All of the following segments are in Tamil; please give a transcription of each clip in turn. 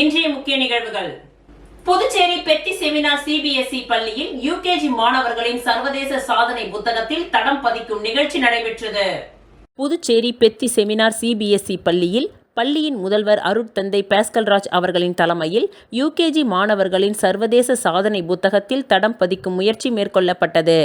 இன்றைய முக்கிய நிகழ்வுகள். புதுச்சேரி பெத்தி செமினார் சிபிஎஸ்இ பள்ளியில் யுகேஜி மாணவர்களின் சர்வதேச சாதனை புத்தகத்தில் தடம் பதிக்கும் நிகழ்ச்சி நடைபெற்றது. புதுச்சேரி பெத்தி செமினார் சிபிஎஸ்இ பள்ளியில் பள்ளியின் முதல்வர் அருட்தந்தை பாஸ்கல்ராஜ் அவர்களின் தலைமையில் யுகேஜி மாணவர்களின் சர்வதேச சாதனை புத்தகத்தில் தடம் பதிக்கும் முயற்சி மேற்கொள்ளப்பட்டது.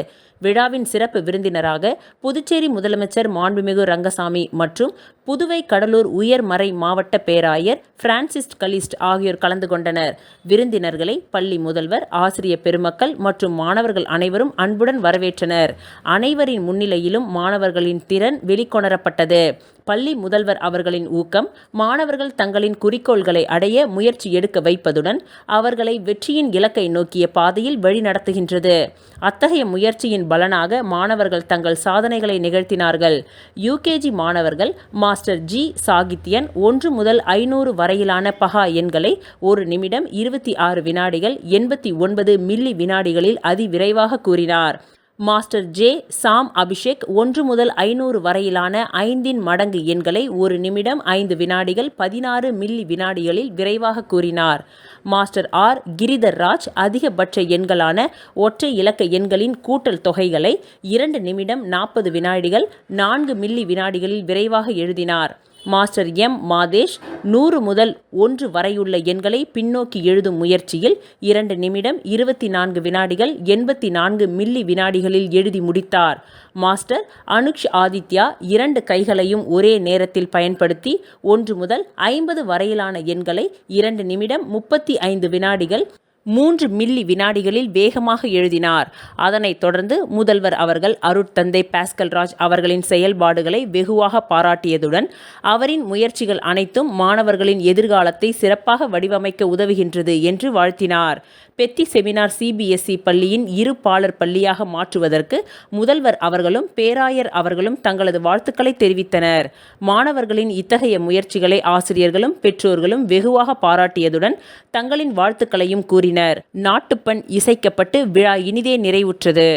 விழாவின் சிறப்பு விருந்தினராக புதுச்சேரி முதலமைச்சர் மாண்புமிகு ரங்கசாமி மற்றும் புதுவை கடலூர் உயர்மறை மாவட்ட பேராயர் பிரான்சிஸ் கலிஸ்ட் ஆகியோர் கலந்து கொண்டனர். விருந்தினர்களை பள்ளி முதல்வர், ஆசிரியர் பெருமக்கள் மற்றும் மாணவர்கள் அனைவரும் அன்புடன் வரவேற்றனர். அனைவரின் முன்னிலையிலும் மாணவர்களின் திறன் வெளிக்கொணரப்பட்டது. பள்ளி முதல்வர் அவர்களின் ஊக்கம் மாணவர்கள் தங்களின் குறிக்கோள்களை அடைய முயற்சி எடுக்க வைப்பதுடன் அவர்களை வெற்றியின் இலக்கை நோக்கிய பாதையில் வழிநடத்துகின்றது. அத்தகைய முயற்சியின் பலனாக மாணவர்கள் தங்கள் சாதனைகளை நிகழ்த்தினார்கள். யுகேஜி மாணவர்கள் மாஸ்டர் ஜி சாகித்யன் 1 முதல் 500 வரையிலான பகா எண்களை 1 நிமிடம் 26 வினாடிகள் 89 மில்லி வினாடிகளில் அதிவிரைவாக கூறினார். மாஸ்டர் ஜே சாம் அபிஷேக் 1 முதல் 500 வரையிலான 5 மடங்கு எண்களை 1 நிமிடம் 5 வினாடிகள் 16 மில்லி வினாடிகளில் விரைவாக கூறினார். மாஸ்டர் ஆர் கிரிதர் ராஜ் அதிகபட்ச எண்களான ஒற்றை இலக்க எண்களின் கூட்டல் தொகைகளை 2 நிமிடம் 40 வினாடிகள் 4 மில்லி வினாடிகளில் விரைவாக எழுதினார். மாஸ்டர் எம் மாதேஷ் 100 முதல் 1 வரையுள்ள எண்களை பின்னோக்கி எழுதும் முயற்சியில் 2 நிமிடம் 24 வினாடிகள் 84 மில்லி வினாடிகளில் எழுதி முடித்தார். மாஸ்டர் அனுஷ் ஆதித்யா 2 கைகளையும் ஒரே நேரத்தில் பயன்படுத்தி 1 முதல் 50 வரையிலான எண்களை 2 நிமிடம் 35 வினாடிகள் 3 மில்லி வினாடிகளில் வேகமாக எழுதினார். அதனைத் தொடர்ந்து முதல்வர் அவர்கள் அருட்தந்தை பாஸ்கல்ராஜ் அவர்களின் செயல்பாடுகளை வெகுவாக பாராட்டியதுடன் அவரின் முயற்சிகள் அனைத்தும் மாணவர்களின் எதிர்காலத்தை சிறப்பாக வடிவமைக்க உதவுகின்றது என்று வாழ்த்தினார். பெத்தி செமினார் சிபிஎஸ்இ பள்ளியின் இரு பாலர் பள்ளியாக மாற்றுவதற்கு முதல்வர் அவர்களும் பேராயர் அவர்களும் தங்களது வாழ்த்துக்களை தெரிவித்தனர். மாணவர்களின் இத்தகைய முயற்சிகளை ஆசிரியர்களும் பெற்றோர்களும் வெகுவாக பாராட்டியதுடன் தங்களின் வாழ்த்துக்களையும் கூறினர். நாட்டுப்பண் இசைக்கப்பட்டு விழா இனிதே நிறைவுற்றது.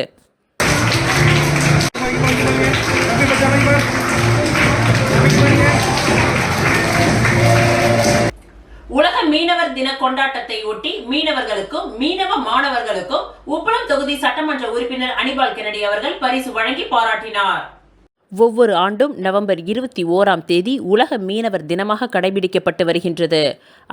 உலக மீனவர் தின கொண்டாட்டத்தை ஒட்டி மீனவர்களுக்கும் மீனவ மாணவர்களுக்கும் உப்பளம் தொகுதி சட்டமன்ற உறுப்பினர் அனிபால் கென்னடி அவர்கள் பரிசு வழங்கி பாராட்டினார். ஒவ்வொரு ஆண்டும் நவம்பர் 21ஆம் தேதி உலக மீனவர் தினமாக கடைபிடிக்கப்பட்டு வருகின்றது.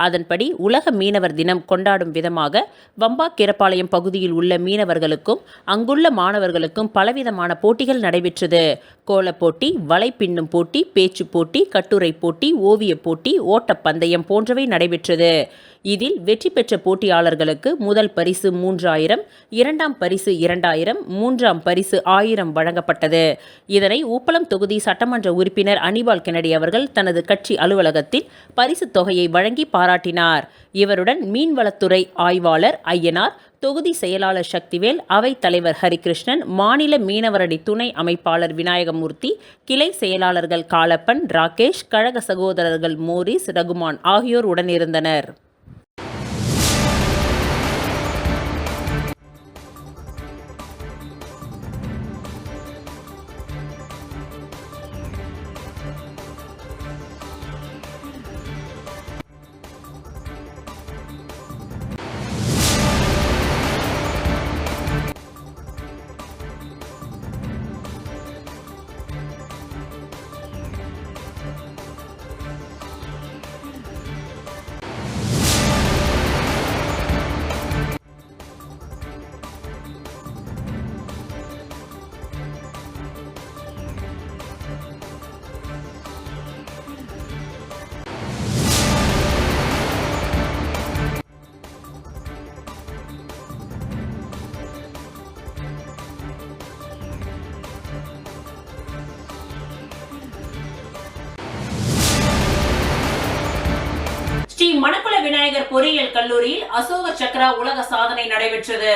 அதன்படி உலக மீனவர் தினம் கொண்டாடும் விதமாக வம்பாக்கீரப்பாளையம் பகுதியில் உள்ள மீனவர்களுக்கும் அங்குள்ள மாணவர்களுக்கும் பலவிதமான போட்டிகள் நடைபெற்றது. கோலப்போட்டி, வலை பின்னும் போட்டி, பேச்சு போட்டி, கட்டுரை போட்டி, ஓவியப் போட்டி, ஓட்டப்பந்தயம் போன்றவை நடைபெற்றது. இதில் வெற்றி பெற்ற போட்டியாளர்களுக்கு முதல் பரிசு 3000, 2ஆம் பரிசு 2000, 3ஆம் பரிசு 1000 வழங்கப்பட்டது. இதனை உப்பளம் தொகுதி சட்டமன்ற உறுப்பினர் அனிபால் கென்னடி அவர்கள் தனது கட்சி அலுவலகத்தில் பரிசு தொகையை வழங்கி பாராட்டினார். இவருடன் மீன்வளத்துறை ஆய்வாளர் ஐயனார், தொகுதி செயலாளர் சக்திவேல், அவைத் தலைவர் ஹரிகிருஷ்ணன், மாநில மீனவரணி துணை அமைப்பாளர் விநாயகமூர்த்தி, கிளை செயலாளர்கள் காலப்பன், ராகேஷ், கழக சகோதரர்கள் மோரிஸ், ரகுமான் ஆகியோர் உடனிருந்தனர். ஸ்ரீ மணக்குள விநாயகர் பொறியியல் கல்லூரியில் அசோக சக்ரா உலக சாதனை நடைபெற்றது.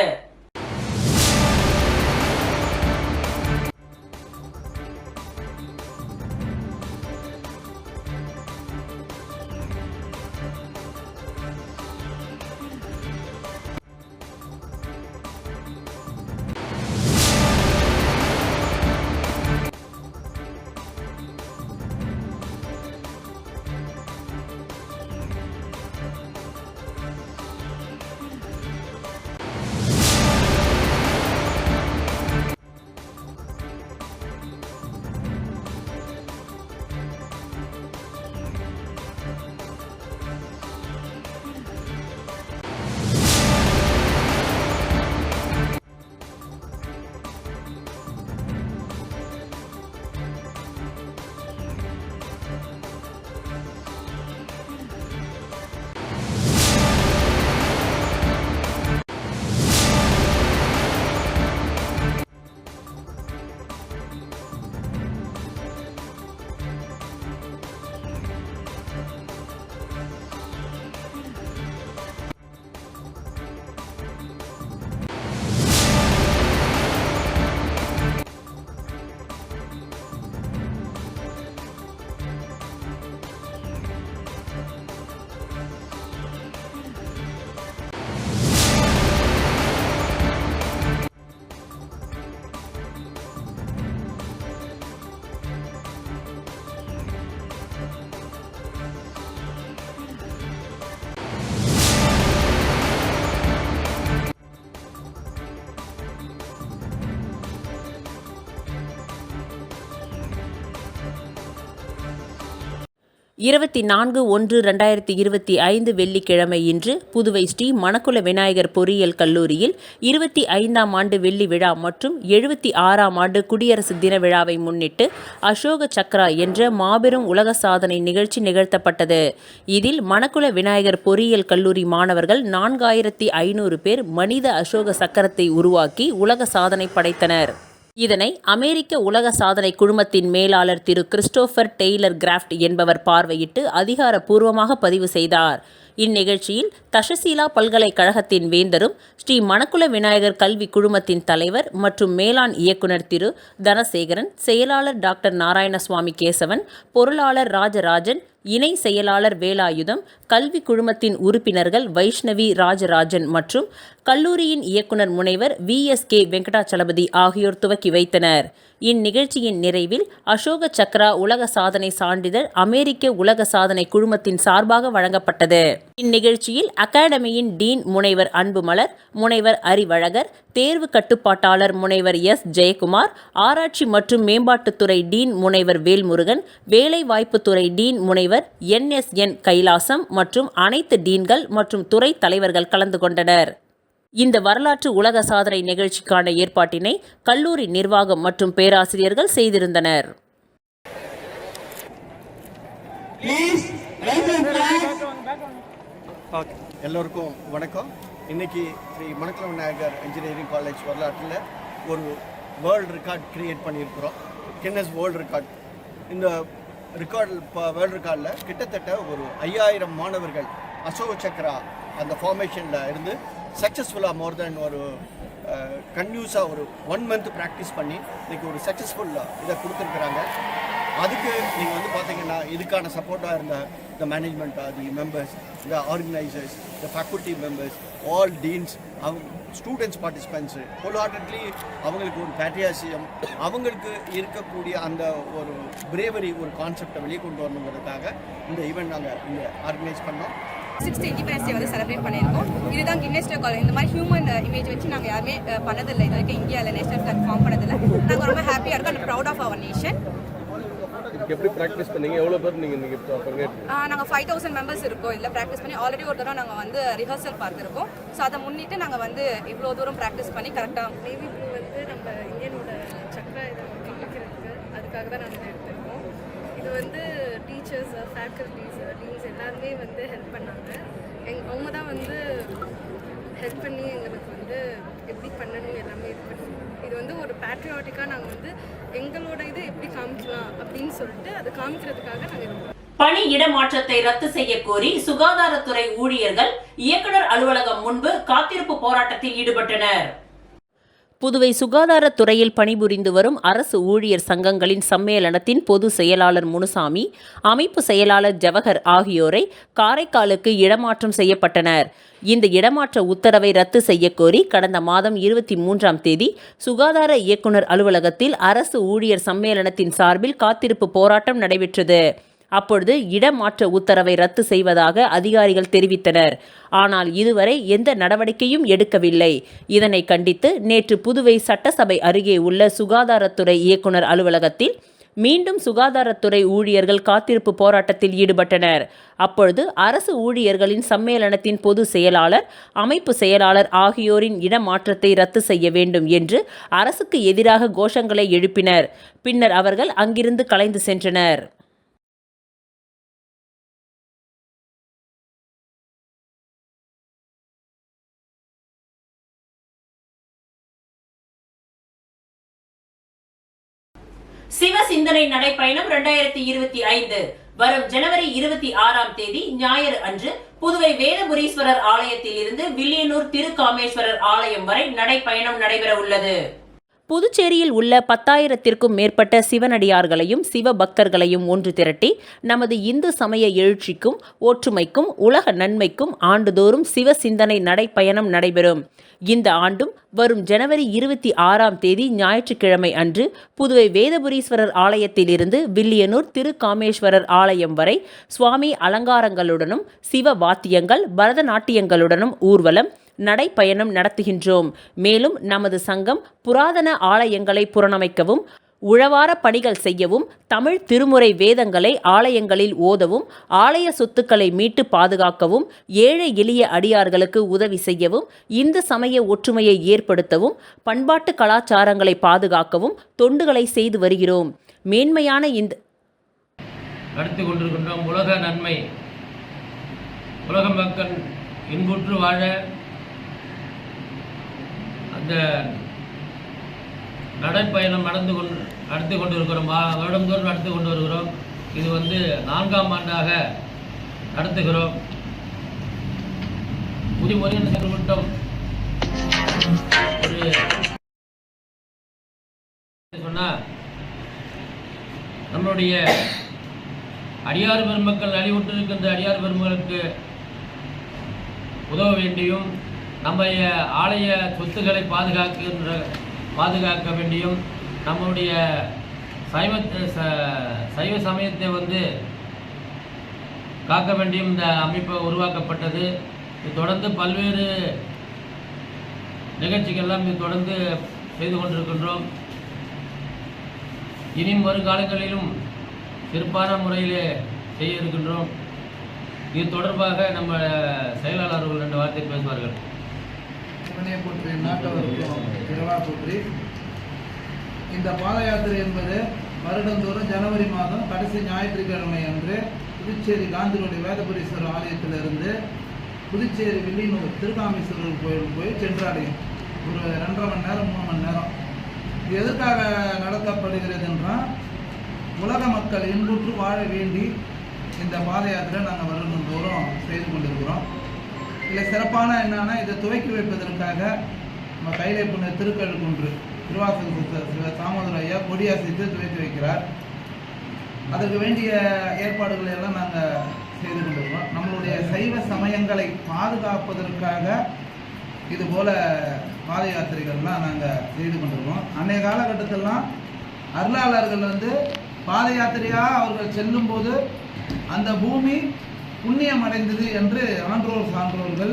24/1/2025 வெள்ளிக்கிழமை இன்று புதுவை ஸ்ரீ மணக்குள விநாயகர் பொறியியல் கல்லூரியில் 25ஆம் ஆண்டு வெள்ளி விழா மற்றும் 76ஆம் ஆண்டு குடியரசு தின விழாவை முன்னிட்டு அசோக சக்ரா என்ற மாபெரும் உலக சாதனை நிகழ்ச்சி நிகழ்த்தப்பட்டது. இதில் மணக்குள விநாயகர் பொறியியல் கல்லூரி மாணவர்கள் 4500 பேர் மனித அசோக சக்கரத்தை உருவாக்கி உலக சாதனை படைத்தனர். இதனை அமெரிக்க உலக சாதனை குழுமத்தின் மேலாளர் திரு கிறிஸ்டோபர் டெய்லர் கிராஃப்ட் என்பவர் பார்வையிட்டு அதிகாரப்பூர்வமாக பதிவு செய்தார். இந்நிகழ்ச்சியில் தஷசீலா பல்கலைக்கழகத்தின் வேந்தரும் ஸ்ரீ மணக்குள விநாயகர் கல்வி குழுமத்தின் தலைவர் மற்றும் மேலாண் இயக்குனர் திரு தனசேகரன், செயலாளர் டாக்டர் நாராயணசுவாமி கேசவன், பொருளாளர் ராஜராஜன், இணை செயலாளர் வேலாயுதம், கல்வி குழுமத்தின் உறுப்பினர்கள் வைஷ்ணவி ராஜராஜன் மற்றும் கல்லூரியின் இயக்குனர் முனைவர் VSK வெங்கடாச்சலபதி ஆகியோர் துவக்கி வைத்தனர். இந்நிகழ்ச்சியின் நிறைவில் அசோக சக்ரா உலக சாதனை சான்றிதழ் அமெரிக்க உலக சாதனை குழுமத்தின் சார்பாக வழங்கப்பட்டது. இந்நிகழ்ச்சியில் அகாடமியின் டீன் முனைவர் அன்புமலர், முனைவர் அறிவழகர், தேர்வு கட்டுப்பாட்டாளர் முனைவர் S. ஜெயக்குமார், ஆராய்ச்சி மற்றும் மேம்பாட்டுத்துறை டீன் முனைவர் வேல்முருகன், வேலைவாய்ப்புத்துறை டீன் முனைவர் NSN கைலாசம் மற்றும் அனைத்து டீன்கள் மற்றும் துறை தலைவர்கள் கலந்து கொண்டனர். இந்த வரலாற்று உலக சாதனை நிகழ்ச்சிக்கான ஏற்பாட்டினை கல்லூரி நிர்வாகம் மற்றும் பேராசிரியர்கள் செய்திருந்தனர். எல்லோருக்கும் வணக்கம். இன்னைக்கு ஸ்ரீ மணக்குள விநாயகர் இன்ஜினியரிங் காலேஜ் வரலாற்றில் ஒரு வேர்ல்டு ரெக்கார்ட் கிரியேட் பண்ணியிருக்கிறோம். Guinness world record. இந்த ரெக்கார்டு வேர்ல்டு ரெக்கார்டில் கிட்டத்தட்ட ஒரு 5000 மாணவர்கள் அசோக சக்ரா அந்த ஃபார்மேஷனில் இருந்து சக்ஸஸ்ஃபுல்லாக மோர் தென் ஒரு கன்யூஸாக ஒரு 1 month ப்ராக்டிஸ் பண்ணி இன்றைக்கி ஒரு சக்ஸஸ்ஃபுல்லாக இதை கொடுத்துருக்குறாங்க. அதுக்கு நீங்கள் வந்து பார்த்தீங்கன்னா இதுக்கான சப்போர்ட்டாக இருந்த the management, the members, the organisers, the faculty members, all deans, students participants wholeheartedly அவங்களுக்கு ஒரு பேட்ரியாசியம், அவங்களுக்கு இருக்கக்கூடிய அந்த ஒரு பிரேவரி, ஒரு கான்செப்டை வெளியே கொண்டு வரணுங்கிறதுக்காக இந்த ஈவெண்ட் நாங்கள் இங்கே ஆர்கனைஸ் பண்ணோம். 60th இண்டிபெண்டன்ஸ் டே வந்து செலிப்ரேட் பண்ணியிருக்கோம். இதுதான் கின்னஸ் ரெக்கார்ட். இந்த மாதிரி ஹியூமன் இமேஜ் வச்சு நாங்கள் யாருமே பண்ணதில்லை. இது வரைக்கும் இந்தியாவில் நேஷனல் ஃபிளாக் ஃபார்ம் பண்ணதில்லை. நாங்கள் ரொம்ப ஹாப்பியாக இருக்கோம் and proud of our nation. எப்படி ப்ராக்டிஸ் பண்ணீங்க? எவ்வளோ பேர் நீங்கள் நாங்கள் 5000 மெம்பர்ஸ் இருக்கோம். இதில் ப்ராக்டிஸ் பண்ணி ஆல்ரெடி ஒரு தடவை நாங்கள் வந்து ரிஹர்சல் பார்த்துருக்கோம். ஸோ அதை முன்னிட்டு நாங்கள் வந்து இவ்வளோ தூரம் ப்ராக்டிஸ் பண்ணி கரெக்டாக நேவி ப்ளூ வந்து நம்ம இந்தியனோட சக்ரா இதை காமிக்கிறதுக்கு அதுக்காக தான் நாங்கள் எடுத்திருக்கோம். இது வந்து டீச்சர்ஸ், ஃபேக்கல்ட்டிஸ், டீன்ஸ் எல்லாருமே வந்து ஹெல்ப் பண்ணாங்க. அவங்க தான் வந்து ஹெல்ப் பண்ணி எங்களுக்கு வந்து எப்படி பண்ணணும் எல்லாமே இது பண்ணி இது வந்து ஒரு பேட்ரியாட்டிக்காக நாங்கள் வந்து எங்களோட இது எப்படி காமிக்கலாம் அப்படின்னு சொல்லிட்டு அதை காமிக்கிறதுக்காக நாங்கள் இருக்கோம். பணி இடமாற்றத்தை ரத்து செய்ய கோரி சுகாதாரத்துறை ஊழியர்கள் இயக்குனர் அலுவலகம் முன்பு காத்திருப்பு போராட்டத்தில் ஈடுபட்டனர். புதுவை சுகாதாரத்துறையில் பணிபுரிந்து வரும் அரசு ஊழியர் சங்கங்களின் சம்மேளனத்தின் பொது செயலாளர் முனுசாமி, அமைப்பு செயலாளர் ஜவஹர் ஆகியோரை காரைக்காலுக்கு இடமாற்றம் செய்யப்பட்டனர். இந்த இடமாற்ற உத்தரவை ரத்து செய்யக்கோரி கடந்த மாதம் 23ஆம் தேதி சுகாதார இயக்குனர் அலுவலகத்தில் அரசு ஊழியர் சம்மேளனத்தின் சார்பில் காத்திருப்பு போராட்டம் நடைபெற்றது. அப்பொழுது இடமாற்ற உத்தரவை ரத்து செய்வதாக அதிகாரிகள் தெரிவித்தனர். ஆனால் இதுவரை எந்த நடவடிக்கையும் எடுக்கவில்லை. இதனை கண்டித்து நேற்று புதுவை சட்டசபை அருகே உள்ள சுகாதாரத்துறை இயக்குனர் அலுவலகத்தில் மீண்டும் சுகாதாரத்துறை ஊழியர்கள் காத்திருப்பு போராட்டத்தில் ஈடுபட்டனர். அப்பொழுது அரசு ஊழியர்களின் சம்மேளனத்தின் பொது செயலாளர், அமைப்பு செயலாளர் ஆகியோரின் இடமாற்றத்தை ரத்து செய்ய வேண்டும் என்று அரசுக்கு எதிராக கோஷங்களை எழுப்பினர். பின்னர் அவர்கள் அங்கிருந்து கலைந்து சென்றனர். சிவ சிந்தனை நடைப்பயணம் 2025 வரும் ஜனவரி 26ஆம் தேதி ஞாயிறு அன்று புதுவை வேதபுரீஸ்வரர் ஆலயத்தில் இருந்து வில்லியனூர் திருக்காமேஸ்வரர் ஆலயம் வரை நடைப்பயணம் நடைபெற உள்ளது. புதுச்சேரியில் உள்ள 10,000த்திற்கும் மேற்பட்ட சிவனடியார்களையும் சிவ பக்தர்களையும் ஒன்று திரட்டி நமது இந்து சமய எழுச்சிக்கும் ஒற்றுமைக்கும் உலக நன்மைக்கும் ஆண்டுதோறும் சிவ சிந்தனை நடைப்பயணம் நடைபெறும். இந்த ஆண்டும் வரும் ஜனவரி 26ஆம் தேதி ஞாயிற்றுக்கிழமை அன்று புதுவை வேதபுரீஸ்வரர் ஆலயத்திலிருந்து வில்லியனூர் திருக்காமேஸ்வரர் ஆலயம் வரை சுவாமி அலங்காரங்களுடனும் சிவ வாத்தியங்கள், பரதநாட்டியங்களுடனும் ஊர்வலம், நடைப்பயணம் நடத்துகின்றோம். மேலும் நமது சங்கம் புராதன ஆலயங்களை புனரமைக்கவும் உழவார பணிகள் செய்யவும், தமிழ் திருமுறை வேதங்களை ஆலயங்களில் ஓதவும், ஆலய சொத்துக்களை மீட்டு பாதுகாக்கவும், ஏழை எளிய அடியார்களுக்கு உதவி செய்யவும், இந்து சமய ஒற்றுமையை ஏற்படுத்தவும், பண்பாட்டு கலாச்சாரங்களை பாதுகாக்கவும் தொண்டுகளை செய்து வருகிறோம். மேன்மையான இந்த நடத்தி கொண்டிருக்கின்றோம். உலக நன்மை, உலக மக்கள் இன்புற்று வாழ அந்த நடைப்பயணம் நடத்தி கொண்டிருக்கிறோம். வருடந்தோறும் நடத்தி கொண்டு வருகிறோம். இது 4ஆம் ஆண்டாக நடத்துகிறோம். புதிய முறையில் செயல்பட்டோம். ஒரு சொன்னால் நம்மளுடைய அடியார் பெருமக்கள் நலிவுற்றிருக்கின்ற அடியார் பெருமக்களுக்கு உதவ வேண்டியும், நம்முடைய ஆலய சொத்துக்களை பாதுகாக்க வேண்டியும், நம்முடைய சைவ சமயத்தை காக்க வேண்டியும் இந்த அமைப்பு உருவாக்கப்பட்டது. இது தொடர்ந்து பல்வேறு நிகழ்ச்சிகள்லாம் இது தொடர்ந்து செய்து கொண்டிருக்கின்றோம். இனியும் வருங்காலங்களிலும் சிறப்பான முறையிலே செய்ய இருக்கின்றோம். இது தொடர்பாக நம்ம செயலாளர்கள் 2 வார்த்தை பேசுவார்கள். சிவனையை போற்றி நாட்டவருக்கும் திருவா போற்றி. இந்த பாத யாத்திரை என்பது வருடந்தோறும் ஜனவரி மாதம் கடைசி ஞாயிற்றுக்கிழமை அன்று புதுச்சேரி காந்திரோடு வேதபுரீஸ்வரர் ஆலயத்திலிருந்து புதுச்சேரி வில்லியனூர் திருக்காமேஸ்வரர் கோயில் போய் சென்றடையும். ஒரு 2.5 மணி நேரம் 3 மணி நேரம். இது எதற்காக நடத்தப்படுகிறது என்றால், உலக மக்கள் இன்புற்று வாழ வேண்டி இந்த பாத யாத்திரை நாங்கள் வருடந்தோறும் செய்து கொண்டிருக்கிறோம். இதில் சிறப்பான என்னன்னா, இதை துவக்கி வைப்பதற்காக நம்ம கையிலே புண்ண திருக்கழுக்குன்று திருவாசக தாமோதர ஐயா கொடியசைத்து துவக்கி வைக்கிறார். அதற்கு வேண்டிய ஏற்பாடுகளை எல்லாம் நாங்கள் செய்து கொண்டிருக்கிறோம். நம்மளுடைய சைவ சமயங்களை பாதுகாப்பதற்காக இதுபோல் பாத யாத்திரைகள்லாம் நாங்கள் செய்து கொண்டிருக்கிறோம். அன்றைய காலகட்டத்திலாம் அருளாளர்கள் பாத யாத்திரையாக அவர்கள் செல்லும்போது அந்த பூமி புண்ணியம் அடைந்தது என்று ஆன்றோர் சான்றோர்கள்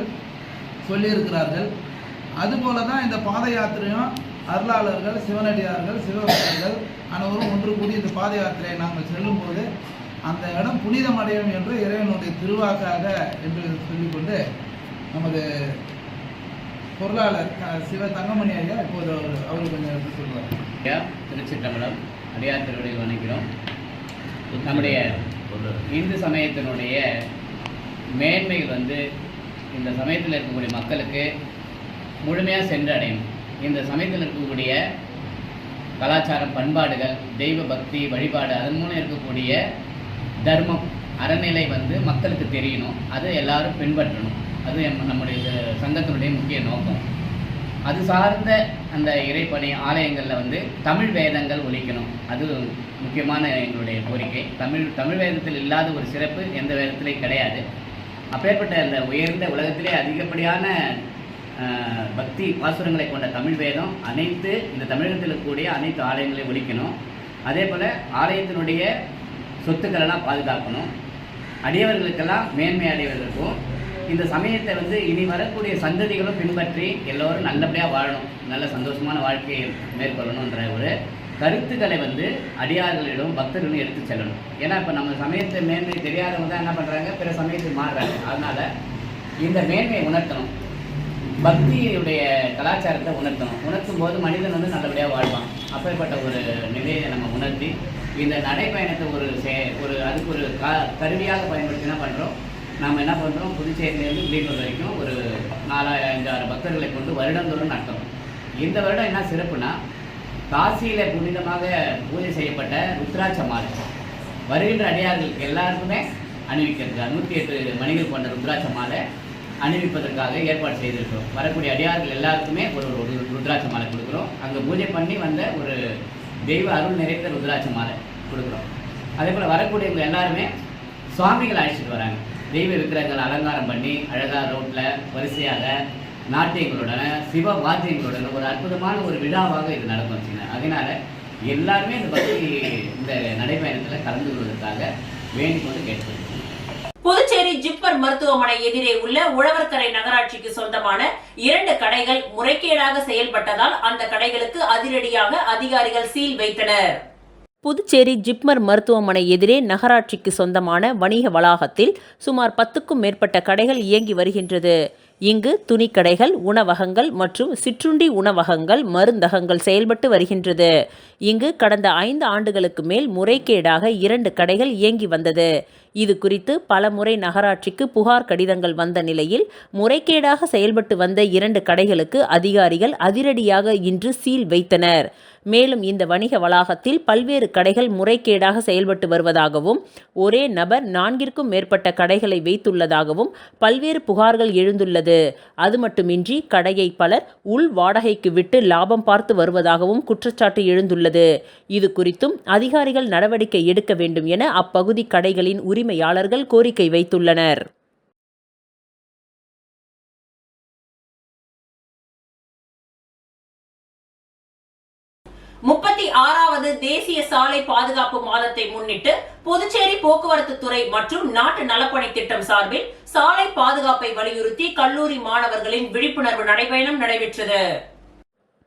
சொல்லியிருக்கிறார்கள். அதுபோல தான் இந்த பாத யாத்திரையும் அருளாளர்கள், சிவனடியார்கள், சிவபக்தர்கள் அனைவரும் ஒன்று கூடி இந்த பாத யாத்திரையை நாங்கள் செல்லும்போது அந்த இடம் புனிதம் அடையும் என்று இறைவனுடைய திருவாக்காக என்று சொல்லிக்கொண்டு நமது பொருளாளர் சிவ தங்கமணி ஐயா இப்போது அவருக்கு கொஞ்சம் எடுத்து சொல்லுவார். திருச்சிற்றம்பலம் அடியார் திருவடியில் வணங்குகிறோம். நம்முடைய இந்து சமயத்தினுடைய மேன்மைகள் இந்த சமயத்தில் இருக்கக்கூடிய மக்களுக்கு முழுமையாக சென்றடையும். இந்த சமயத்தில் இருக்கக்கூடிய கலாச்சாரம், பண்பாடுகள், தெய்வ பக்தி, வழிபாடு, அதன் மூலம் இருக்கக்கூடிய தர்மம், அறநிலை மக்களுக்கு தெரியணும். அது எல்லாரும் பின்பற்றணும். அது நம்முடைய சங்கத்தினுடைய முக்கிய நோக்கம். அது சார்ந்த அந்த இறைப்பணி ஆலயங்களில் தமிழ் வேதங்கள் ஒலிக்கணும். அது முக்கியமான எங்களுடைய கோரிக்கை. தமிழ் வேதத்தில் இல்லாத ஒரு சிறப்பு எந்த வேதத்திலையும் கிடையாது. அப்பேற்பட்ட அந்த உயர்ந்த உலகத்திலே அதிகப்படியான பக்தி பாசுரங்களை கொண்ட தமிழ் வேதம் இந்த தமிழகத்தில் இருக்கக்கூடிய அனைத்து ஆலயங்களையும் ஒலிக்கணும். அதே போல் ஆலயத்தினுடைய சொத்துக்களெல்லாம் பாதுகாக்கணும். அடியவர்களுக்கெல்லாம் மேன்மை அடைவதற்கும் இந்த சமயத்தை இனி வரக்கூடிய சந்ததிகளும் பின்பற்றி எல்லோரும் நல்லபடியாக வாழணும், நல்ல சந்தோஷமான வாழ்க்கையை மேற்கொள்ளணுன்ற ஒரு கருத்துக்களை அடியார்களிடம் பக்தர்களும் எடுத்து செல்லணும். ஏன்னா இப்போ நம்ம சமயத்தை மேன்மை தெரியாதவங்க தான் என்ன பண்ணுறாங்க, பிற சமயத்துக்கு மாறுறாங்க. அதனால் இந்த மேன்மையை உணர்த்தணும், பக்தியுடைய கலாச்சாரத்தை உணர்த்தும் போது மனிதன் நல்லபடியாக வாழ்வான். அப்பேற்பட்ட ஒரு நிலையை நம்ம உணர்த்தி இந்த நடைப்பயணத்தை அதுக்கு ஒரு கருவியாக பயன்படுத்தி என்ன பண்ணுறோம், நாம் என்ன பண்ணுறோம், புதுச்சேரியிலேருந்து வில்லியனூர் வரைக்கும் ஒரு 4-5-6 பக்தர்களை கொண்டு வருடந்தோறும் நடத்துகிறோம். இந்த வருடம் என்ன சிறப்புனா, காசியில் புனிதமாக பூஜை செய்யப்பட்ட ருத்ராட்ச மாலை வருகின்ற அடியார்களுக்கு எல்லாருக்குமே அணிவிக்கிறதுக்கு 108 மணிகள் கொண்ட ருத்ராட்ச மாலை அணிவிப்பதற்காக ஏற்பாடு செய்திருக்கிறோம். வரக்கூடிய அடியார்கள் எல்லாருக்குமே ஒரு ருத்ராட்ச மாலை கொடுக்குறோம். அங்கே பூஜை பண்ணி வந்த ஒரு தெய்வ அருள் நிறைந்த ருத்ராட்ச மாலை கொடுக்குறோம். அதே போல் வரக்கூடியவங்க எல்லாருமே சுவாமிகளை அழைச்சிட்டு வராங்க. தெய்வ விக்கிரகங்களை அலங்காரம் பண்ணி அழகாக ரோட்டில் வரிசையாக நாட்டியங்களுடன் சிவ வாத்தியங்களுடன் ஒரு அற்புதமான ஒரு விழாவாக இது நடக்கும் வச்சுங்க. அதனால் எல்லாருமே இந்த நடைப்பயணத்தில் கலந்து கொள்வதற்காக வேண்டிக் கொண்டு கேட்டுக்கொள்கிறோம். புதுச்சேரி ஜிப்மர் மருத்துவமனை எதிரே உள்ள உழவர்கரை நகராட்சிக்கு சொந்தமான 2 கடைகள் முறைகேடாக செயல்பட்டதால் அந்த கடைகளுக்கு அதிரடியாக அதிகாரிகள் சீல் வைத்தனர். புதுச்சேரி ஜிப்மர் மருத்துவமனை எதிரே நகராட்சிக்கு சொந்தமான வணிக வளாகத்தில் சுமார் 10க்கும் மேற்பட்ட கடைகள் இயங்கி வருகின்றது. இங்கு துணிக்கடைகள், உணவகங்கள் மற்றும் சிற்றுண்டி உணவகங்கள், மருந்தகங்கள் செயல்பட்டு வருகின்றது. இங்கு கடந்த 5 ஆண்டுகளுக்கு மேல் முறைகேடாக 2 கடைகள் இயங்கி வந்தது. இது குறித்து பலமுறை நகராட்சிக்கு புகார் கடிதங்கள் வந்த நிலையில் முறைகேடாக செயல்பட்டு வந்த 2 கடைகளுக்கு அதிகாரிகள் அதிரடியாக இன்று சீல் வைத்தனர். மேலும் இந்த வணிக வளாகத்தில் பல்வேறு கடைகள் முறைகேடாக செயல்பட்டு வருவதாகவும் ஒரே நபர் 4ற்கும் மேற்பட்ட கடைகளை வைத்துள்ளதாகவும் பல்வேறு புகார்கள் எழுந்துள்ளது. அது மட்டுமின்றி கடையை பலர் உள் வாடகைக்கு விட்டு லாபம் பார்த்து வருவதாகவும் குற்றச்சாட்டு எழுந்துள்ளது. இது குறித்தும் அதிகாரிகள் நடவடிக்கை எடுக்க வேண்டும் என அப்பகுதி கடைகளின் உரிமையாளர்கள் கோரிக்கை வைத்துள்ளனர். வது தேசிய சாலை பாதுகாப்பு மாதத்தை முன்னிட்டு புதுச்சேரி போக்குவரத்து துறை மற்றும் நாட்டு நலப்பணி திட்டம் சார்பில் சாலை பாதுகாப்பை வலியுறுத்தி கல்லூரி மாணவர்களின் விழிப்புணர்வு நடைபயணம் நடைபெற்றது.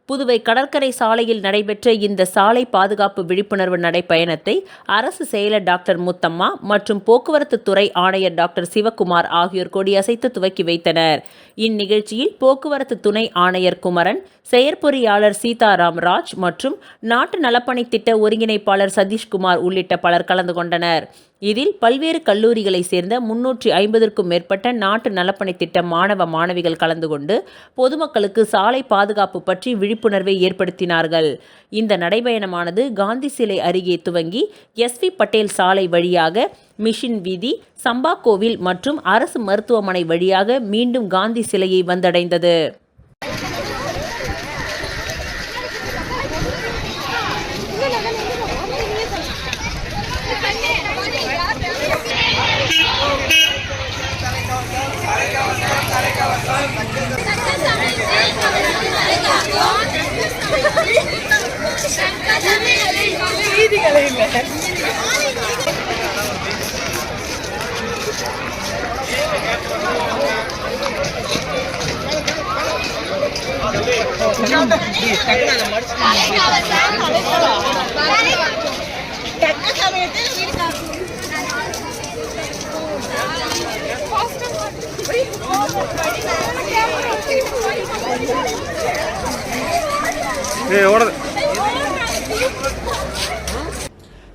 புதுவை கடற்கரை சாலையில் நடைபெற்ற இந்த சாலை பாதுகாப்பு விழிப்புணர்வு நடைப்பயணத்தை அரசு செயலர் டாக்டர் முத்தம்மா மற்றும் போக்குவரத்து துறை ஆணையர் டாக்டர் சிவக்குமார் ஆகியோர் கொடியசைத்து துவக்கி வைத்தனர். இந்நிகழ்ச்சியில் போக்குவரத்து துணை ஆணையர் குமரன், செயற்பொறியாளர் சீதாராம் ராஜ் மற்றும் நாட்டு நலப்பணி திட்ட ஒருங்கிணைப்பாளர் சதீஷ்குமார் உள்ளிட்ட பலர் கலந்து கொண்டனர். இதில் பல்வேறு கல்லூரிகளை சேர்ந்த 350க்கும் மேற்பட்ட நாட்டு நலப்பணி திட்ட மாணவ மாணவிகள் கலந்து கொண்டு பொதுமக்களுக்கு சாலை பாதுகாப்பு பற்றி விழிப்புணர்வை ஏற்படுத்தினார்கள். இந்த நடைபயணமானது காந்தி சிலை அருகே துவங்கி SV பட்டேல் சாலை வழியாக மிஷின் வீதி, சம்பா கோவில் மற்றும் அரசு மருத்துவமனை வழியாக மீண்டும் காந்தி சிலையை வந்தடைந்தது.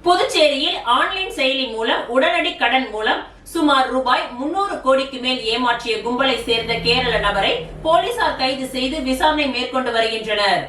புதுச்சேரியில் ஆன்லைன் செயலி மூலம் உடனடி கடன் மூலம் சுமார் ரூபாய் 300 கோடிக்கு மேல் ஏமாற்றிய கும்பலை சேர்ந்த கேரள நபரை போலீசார் கைது செய்து விசாரணை மேற்கொண்டு வருகின்றனர்.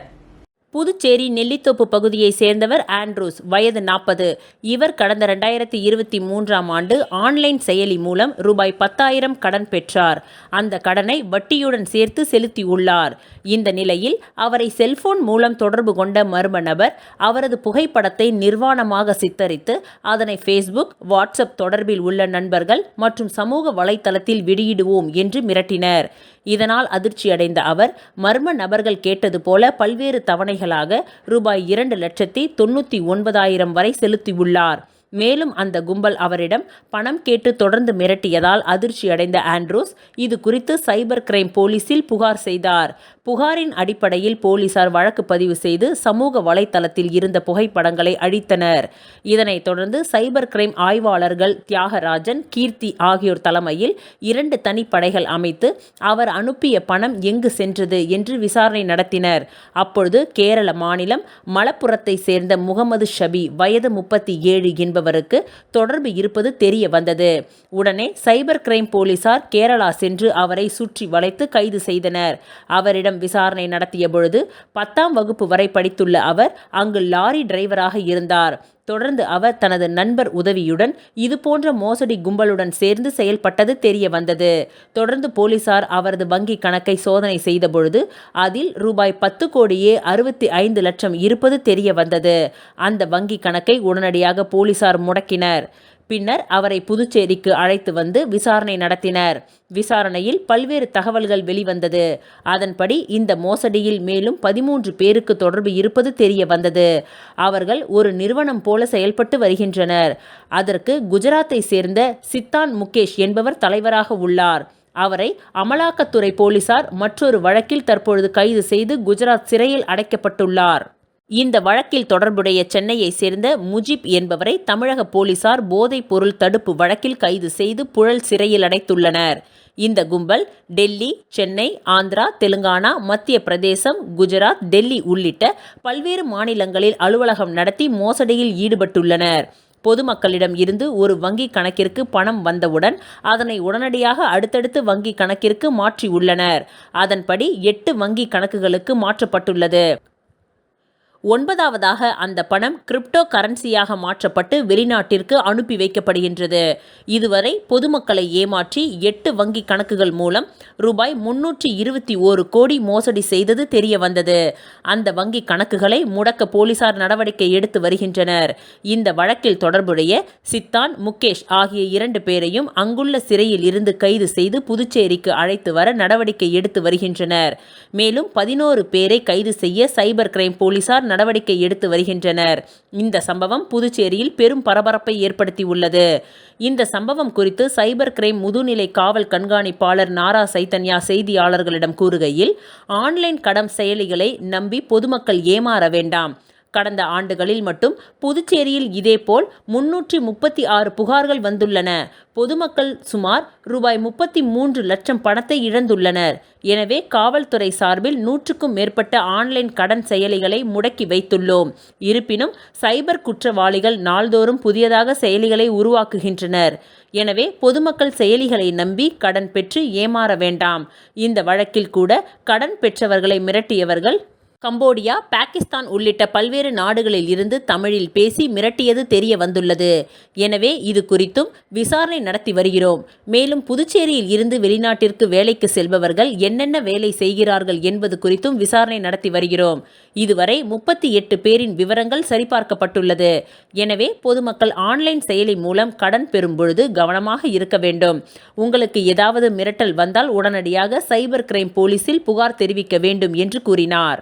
புதுச்சேரி நெல்லித்தோப்பு பகுதியை சேர்ந்தவர் ஆண்ட்ரூஸ், வயது 40. இவர் கடந்த 2023ஆம் ஆண்டு ஆன்லைன் செயலி மூலம் ரூபாய் 10,000 கடன் பெற்றார். அந்த கடனை வட்டியுடன் சேர்த்து செலுத்தியுள்ளார். இந்த நிலையில் அவரை செல்போன் மூலம் தொடர்பு கொண்ட மர்ம நபர் அவரது புகைப்படத்தை நிர்வாணமாக சித்தரித்து அதனை ஃபேஸ்புக், வாட்ஸ்அப் தொடர்பில் உள்ள நண்பர்கள் மற்றும் சமூக வலைத்தளத்தில் வெளியிடுவோம் என்று மிரட்டினர். இதனால் அதிர்ச்சியடைந்த அவர் மர்ம நபர்கள் கேட்டது போல பல்வேறு தவணைகளாக ரூபாய் 2,99,000 வரை செலுத்தியுள்ளார். மேலும் அந்த கும்பல் அவரிடம் பணம் கேட்டு தொடர்ந்து மிரட்டியதால் அதிர்ச்சியடைந்த ஆண்ட்ரூஸ் இது குறித்து சைபர் கிரைம் போலீசில் புகார் செய்தார். புகாரின் அடிப்படையில் போலீசார் வழக்கு பதிவு செய்து சமூக வலைத்தளத்தில் இருந்த புகைப்படங்களை அழித்தனர். இதனைத் தொடர்ந்து சைபர் கிரைம் ஆய்வாளர்கள் தியாகராஜன், கீர்த்தி ஆகியோர் தலைமையில் 2 தனிப்படைகள் அமைத்து அவர் அனுப்பிய பணம் எங்கு சென்றது என்று விசாரணை நடத்தினர். அப்பொழுது கேரள மாநிலம் மலப்புரத்தை சேர்ந்த முகமது ஷபி, வயது 37 என்பவருக்கு தொடர்பு இருப்பது தெரிய வந்தது. உடனே சைபர் கிரைம் போலீசார் கேரளா சென்று அவரை சுற்றி வளைத்து கைது செய்தனர். அவரிடம் விசாரணை நடத்திய பொழுது 10ஆம் வகுப்பு வரை படித்துள்ள அவர் அங்கு லாரி டிரைவராக இருந்தார். தொடர்ந்து அவர் தனது நண்பர் உதவியுடன் இதுபோன்ற மோசடி கும்பலுடன் சேர்ந்து செயல்பட்டது தெரிய வந்தது. தொடர்ந்து போலீசார் அவரது வங்கி கணக்கை சோதனை செய்த பொழுது அதில் ரூபாய் 10 கோடியே 65 லட்சம் இருப்பது தெரிய வந்தது. அந்த வங்கி கணக்கை உடனடியாக போலீசார் முடக்கினர். பின்னர் அவரை புதுச்சேரிக்கு அழைத்து வந்து விசாரணை நடத்தினர். விசாரணையில் பல்வேறு தகவல்கள் வெளிவந்தது. அதன்படி இந்த மோசடியில் மேலும் 13 பேருக்கு தொடர்பு இருப்பது தெரிய வந்தது. அவர்கள் ஒரு நிறுவனம் போல செயல்பட்டு வருகின்றனர். அதற்கு குஜராத்தை சேர்ந்த சித்தான் முகேஷ் என்பவர் தலைவராக உள்ளார். அவரை அமலாக்கத்துறை போலீசார் மற்றொரு வழக்கில் தற்பொழுது கைது செய்து குஜராத் சிறையில் அடைக்கப்பட்டுள்ளார். இந்த வழக்கில் தொடர்புடைய சென்னையை சேர்ந்த முஜிப் என்பவரை தமிழக போலீசார் போதைப் பொருள் தடுப்பு வழக்கில் கைது செய்து புழல் சிறையில் அடைத்துள்ளனர். இந்த கும்பல் டெல்லி, சென்னை, ஆந்திரா, தெலுங்கானா, மத்திய பிரதேசம், குஜராத், டெல்லி உள்ளிட்ட பல்வேறு மாநிலங்களில் அலுவலகம் நடத்தி மோசடியில் ஈடுபட்டுள்ளனர். பொதுமக்களிடம் இருந்து ஒரு வங்கி கணக்கிற்கு பணம் வந்தவுடன் அதனை உடனடியாக அடுத்தடுத்து வங்கி கணக்கிற்கு மாற்றி உள்ளனர். அதன்படி 8 வங்கி கணக்குகளுக்கு மாற்றப்பட்டுள்ளது. 9வதாக அந்த பணம் கிரிப்டோ கரன்சியாக மாற்றப்பட்டு வெளிநாட்டிற்கு அனுப்பி வைக்கப்படுகின்றது. இதுவரை பொதுமக்களை ஏமாற்றி 8 வங்கி கணக்குகள் மூலம் ரூபாய் 321 கோடி மோசடி செய்தது தெரிய வந்தது. அந்த வங்கி கணக்குகளை முடக்க போலீசார் நடவடிக்கை எடுத்து வருகின்றனர். இந்த வழக்கில் தொடர்புடைய சித்தான், முகேஷ் ஆகிய 2 பேரையும் அங்குள்ள சிறையில் இருந்து கைது செய்து புதுச்சேரிக்கு அழைத்து வர நடவடிக்கை எடுத்து வருகின்றனர். மேலும் 11 பேரை கைது செய்ய சைபர் கிரைம் போலீசார் நடவடிக்கை எடுத்து வருகின்றனர். இந்த சம்பவம் புதுச்சேரியில் பெரும் பரபரப்பை ஏற்படுத்தியுள்ளது. இந்த சம்பவம் குறித்து சைபர் கிரைம் முதுநிலை காவல் கண்காணிப்பாளர் நாரா சைத்தன்யா செய்தியாளர்களிடம் கூறுகையில், ஆன்லைன் கடன் செயலிகளை நம்பி பொதுமக்கள் ஏமாற வேண்டாம். கடந்த ஆண்டுகளில் மட்டும் புதுச்சேரியில் இதேபோல் 336 புகார்கள் வந்துள்ளன. பொதுமக்கள் சுமார் ரூபாய் 33 லட்சம் பணத்தை இழந்துள்ளனர். எனவே காவல்துறை சார்பில் 100க்கும் மேற்பட்ட ஆன்லைன் கடன் செயலிகளை முடக்கி வைத்துள்ளோம். இருப்பினும் சைபர் குற்றவாளிகள் நாள்தோறும் புதியதாக செயலிகளை உருவாக்குகின்றனர். எனவே பொதுமக்கள் செயலிகளை நம்பி கடன் பெற்று ஏமாற வேண்டாம். இந்த வழக்கில் கூட கடன் பெற்றவர்களை மிரட்டியவர்கள் கம்போடியா, பாகிஸ்தான் உள்ளிட்ட பல்வேறு நாடுகளில் இருந்து தமிழில் பேசி மிரட்டியது தெரிய வந்துள்ளது. எனவே இது குறித்தும் விசாரணை நடத்தி வருகிறோம். மேலும் புதுச்சேரியில் இருந்து வெளிநாட்டிற்கு வேலைக்கு செல்பவர்கள் என்னென்ன வேலை செய்கிறார்கள் என்பது குறித்தும் விசாரணை நடத்தி வருகிறோம். இதுவரை 38 பேரின் விவரங்கள் சரிபார்க்கப்பட்டுள்ளது. எனவே பொதுமக்கள் ஆன்லைன் செயலி மூலம் கடன் பெறும் பொழுது கவனமாக இருக்க வேண்டும். உங்களுக்கு ஏதாவது மிரட்டல் வந்தால் உடனடியாக சைபர் கிரைம் போலீசில் புகார் தெரிவிக்க வேண்டும் என்று கூறினார்.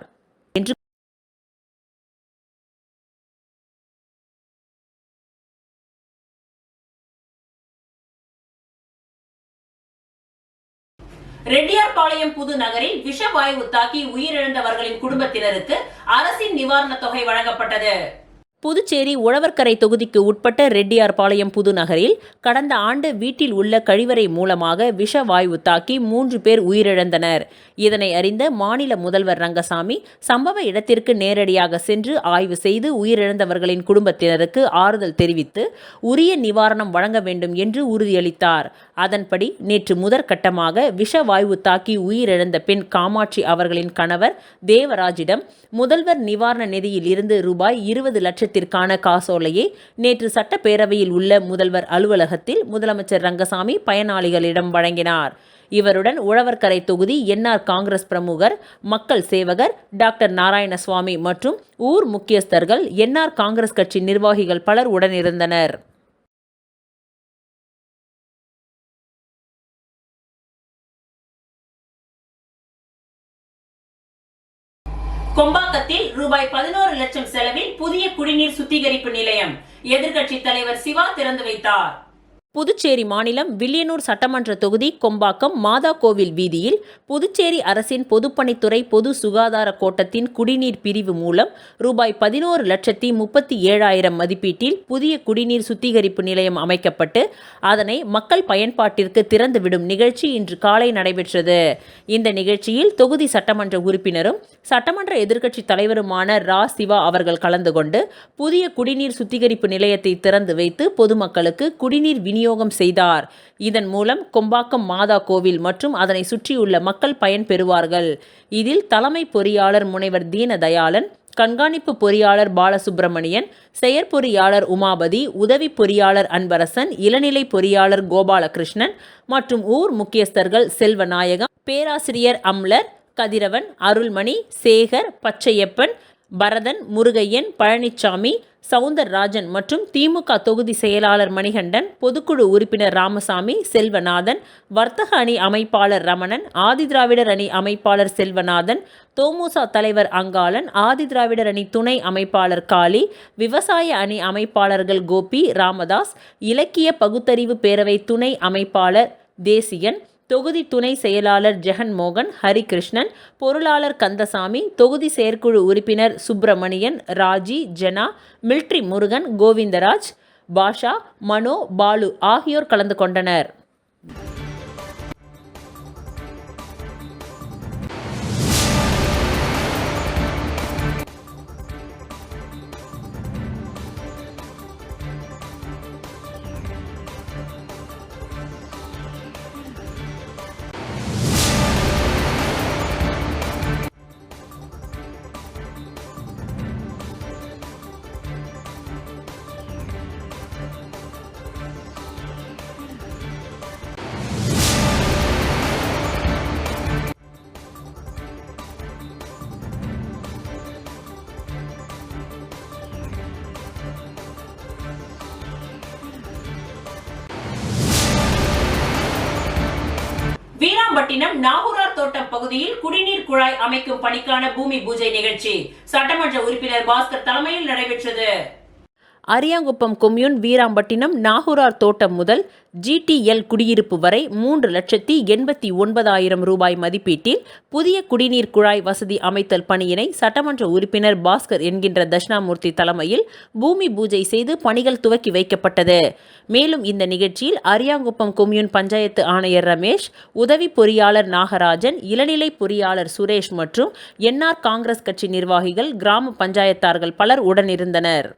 ரெட்டியார்பாளையம் புது நகரில் விஷவாயு தாக்கி உயிரிழந்தவர்களின் குடும்பத்தினருக்கு அரசின் நிவாரணத் தொகை வழங்கப்பட்டது. புதுச்சேரி உழவர்கரை தொகுதிக்கு உட்பட்ட ரெட்டியார்பாளையம் புது நகரில் கடந்த ஆண்டு வீட்டில் உள்ள கழிவறை மூலமாக விஷவாயு தாக்கி 3 பேர் உயிரிழந்தனர். இதனை அறிந்த மாநில முதல்வர் ரங்கசாமி சம்பவ இடத்திற்கு நேரடியாக சென்று ஆய்வு செய்து உயிரிழந்தவர்களின் குடும்பத்தினருக்கு ஆறுதல் தெரிவித்து உரிய நிவாரணம் வழங்க வேண்டும் என்று உறுதியளித்தார். அதன்படி நேற்று முதற்கட்டமாக விஷவாயு தாக்கி உயிரிழந்த பெண் காமாட்சி அவர்களின் கணவர் தேவராஜிடம் முதல்வர் நிவாரண நிதியில் இருந்து ரூபாய் 20 லட்சத்திற்கான காசோலையை நேற்று சட்டப்பேரவையில் உள்ள முதல்வர் அலுவலகத்தில் முதலமைச்சர் ரங்கசாமி பயனாளிகளிடம் வழங்கினார். இவருடன் உழவர்கரை தொகுதி என்ஆர் காங்கிரஸ் பிரமுகர், மக்கள் சேவகர் டாக்டர் நாராயணசுவாமி மற்றும் ஊர் முக்கியஸ்தர்கள், என்ஆர் காங்கிரஸ் கட்சி நிர்வாகிகள் பலர் உடனிருந்தனர். கொம்பாக்கத்தில் ரூபாய் 11 லட்சம் செலவில் புதிய குடிநீர் சுத்திகரிப்பு நிலையம் எதிர்க்கட்சி தலைவர் சிவா திறந்து வைத்தார். புதுச்சேரி மாநிலம் வில்லியனூர் சட்டமன்ற தொகுதி கொம்பாக்கம் மாதா கோவில் வீதியில் புதுச்சேரி அரசின் பொதுப்பணித்துறை பொது சுகாதார கோட்டத்தின் குடிநீர் பிரிவு மூலம் ரூபாய் 11,37,000 மதிப்பீட்டில் புதிய குடிநீர் சுத்திகரிப்பு நிலையம் அமைக்கப்பட்டு அதனை மக்கள் பயன்பாட்டிற்கு திறந்துவிடும் நிகழ்ச்சி இன்று காலை நடைபெற்றது. இந்த நிகழ்ச்சியில் தொகுதி சட்டமன்ற உறுப்பினரும் சட்டமன்ற எதிர்க்கட்சி தலைவருமான ரா சிவா அவர்கள் கலந்து கொண்டு புதிய குடிநீர் சுத்திகரிப்பு நிலையத்தை திறந்து வைத்து பொதுமக்களுக்கு குடிநீர் விநியோகம் செய்தார். இதன் மூலம் கொம்பாக்கம் மாதா கோவில் மற்றும் அதனை சுற்றியுள்ள மக்கள் பயன்பெறுவார்கள். இதில் தலைமை பொறியாளர் முனைவர் தீனதயாளன், கண்காணிப்பு பொறியாளர் பாலசுப்பிரமணியன், செயற்பொறியாளர் உமாபதி, உதவி பொறியாளர் அன்பரசன், இளநிலை பொறியாளர் கோபாலகிருஷ்ணன் மற்றும் ஊர் முக்கியஸ்தர்கள் செல்வநாயகம், பேராசிரியர் அம்லர், கதிரவன், அருள்மணி, சேகர், பச்சையப்பன், பரதன், முருகையன், பழனிச்சாமி, சவுந்தரராஜன் மற்றும் திமுக தொகுதி செயலாளர் மணிகண்டன், பொதுக்குழு உறுப்பினர் ராமசாமி, செல்வநாதன், வர்த்தக அணி அமைப்பாளர் ரமணன், ஆதிதிராவிடர் அணி அமைப்பாளர் செல்வநாதன், தோமுசா தலைவர் அங்காளன், ஆதிதிராவிடர் அணி துணை அமைப்பாளர் காளி, விவசாய அணி அமைப்பாளர்கள் கோபி, ராமதாஸ், இலக்கிய பகுத்தறிவு பேரவை துணை அமைப்பாளர் தேசியன், தொகுதி துணை செயலாளர் ஜெகன்மோகன், ஹரிகிருஷ்ணன், பொருளாளர் கந்தசாமி, தொகுதி செயற்குழு உறுப்பினர் சுப்பிரமணியன், ராஜி, ஜெனா, மில்ட்ரி முருகன், கோவிந்தராஜ், பாஷா, மனோ, பாலு ஆகியோர் கலந்து கொண்டனர். வீராம்பட்டினம் நாகூரார் தோட்டம் பகுதியில் குடிநீர் குழாய் அமைக்கும் பணிக்கான பூமி பூஜை நிகழ்ச்சி சட்டமன்ற உறுப்பினர் பாஸ்கர் தலைமையில் நடைபெற்றது. அரியாங்குப்பம் கொம்யூன் வீராம்பட்டினம் நாகூரார் தோட்டம் முதல் GTL குடியிருப்பு வரை 3,89,000 ரூபாய் மதிப்பீட்டில் புதிய குடிநீர் குழாய் வசதி அமைத்தல் பணியினை சட்டமன்ற உறுப்பினர் பாஸ்கர் என்கின்ற தட்சிணாமூர்த்தி தலைமையில் பூமி பூஜை செய்து பணிகள் துவக்கி வைக்கப்பட்டது. மேலும் இந்த நிகழ்ச்சியில் அரியாங்குப்பம் கொம்யூன் பஞ்சாயத்து ஆணையர் ரமேஷ், உதவி பொறியாளர் நாகராஜன், இளநிலை பொறியாளர் சுரேஷ் மற்றும் NR காங்கிரஸ் கட்சி நிர்வாகிகள், கிராம பஞ்சாயத்தார்கள் பலர் உடனிருந்தனர்.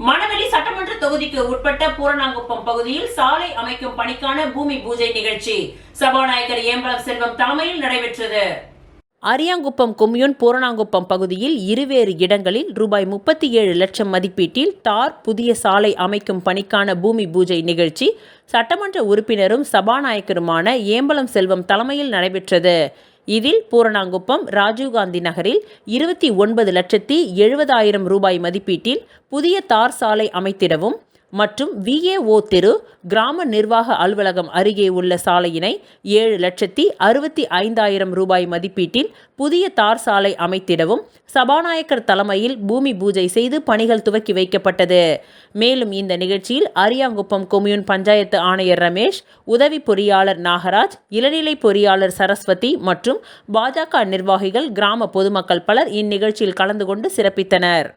மணவெளி சட்டமன்ற தொகுதிக்கு உட்பட்ட பூரணாங்குப்பம் பகுதியில் சாலை அமைக்கும் பணிக்கான பூமி பூஜை நிகழ்ச்சி சபாநாயகர் ஏம்பலம் செல்வம் தலைமையில் நடைபெற்றது. அரியாங்குப்பம் கொம்யூன் பூரணாங்குப்பம் பகுதியில் இருவேறு இடங்களில் ரூபாய் 37 லட்சம் மதிப்பீட்டில் தார் புதிய சாலை அமைக்கும் பணிக்கான பூமி பூஜை நிகழ்ச்சி சட்டமன்ற உறுப்பினரும் சபாநாயகருமான ஏம்பலம் செல்வம் தலைமையில் நடைபெற்றது. இதில் பூரணாங்குப்பம் ராஜீவ்காந்தி நகரில் 29,70,000 ரூபாய் மதிப்பீட்டில் புதிய தார் சாலை அமைத்திடவும் மற்றும் VAO தெரு கிராம நிர்வாக அலுவலகம் அருகே உள்ள சாலையினை 7,65,000 ரூபாய் மதிப்பீட்டில் புதிய தார் சாலை அமைத்திடவும் சபாநாயகர் தலைமையில் பூமி பூஜை செய்து பணிகள் துவக்கி வைக்கப்பட்டது. மேலும் இந்த நிகழ்ச்சியில் அரியாங்குப்பம் கொம்யூன் பஞ்சாயத்து ஆணையர் ரமேஷ், உதவி பொறியாளர் நாகராஜ், இளநிலை பொறியாளர் சரஸ்வதி மற்றும் பாஜக நிர்வாகிகள், கிராம பொதுமக்கள் பலர் இந்நிகழ்ச்சியில் கலந்து கொண்டு சிறப்பித்தனர்.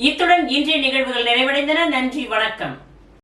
இத்துடன் இன்றைய நிகழ்வுகள் நிறைவடைந்தன. நன்றி, வணக்கம்.